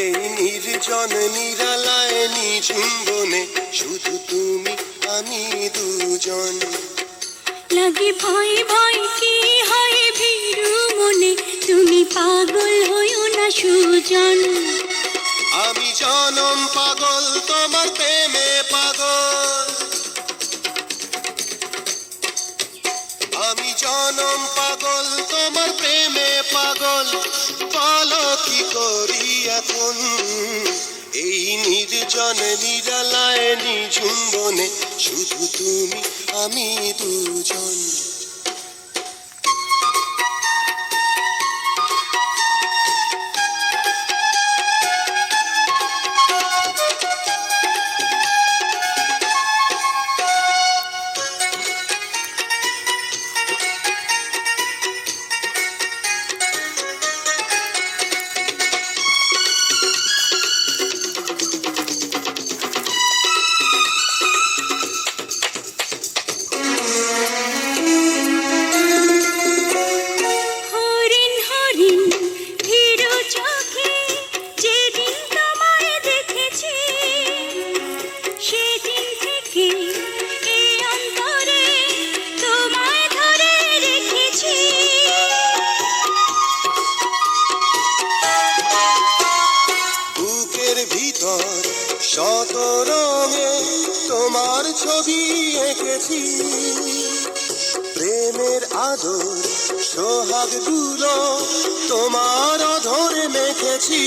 এই নির্জন নিরালায় নিঝুম্বনে শুধু তুমি আমি দুজন। লাগে ভয় ভয় কি হয় ভীরু মনে, তুমি পাগল হইও না সুজন। আমি জনম পাগল তোমার প্রেমে পাগল, আমি জনম পাগল তোমার প্রেমে পাগল। বলো কি করি এখন এই নির্জন নিরালায় নিঝুম্বনে শুধু তুমি আমি দুজন। হরিণ হরিণ ভীরু চোখে যেদিন তোমায় দেখেছি, সেদিন থেকে এই অন্তরে তোমায় ধরে রেখেছি। বুকের ভিতর শত রঙে তোমার ছবি এঁকেছি, প্রেমের আদর সোহাগ গুলো তোমার ধরে মেখেছি।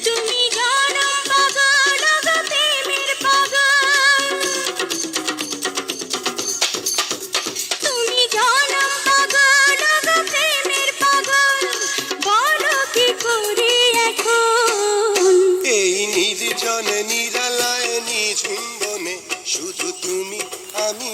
তুমি জানো পাগল গো প্রেমের পাগল, তুমি জানো পাগল গো প্রেমের পাগল। বলো কি করি এখন এই নির্জন নিরালায় নিঝুম্বনে শুধু তুমি আমি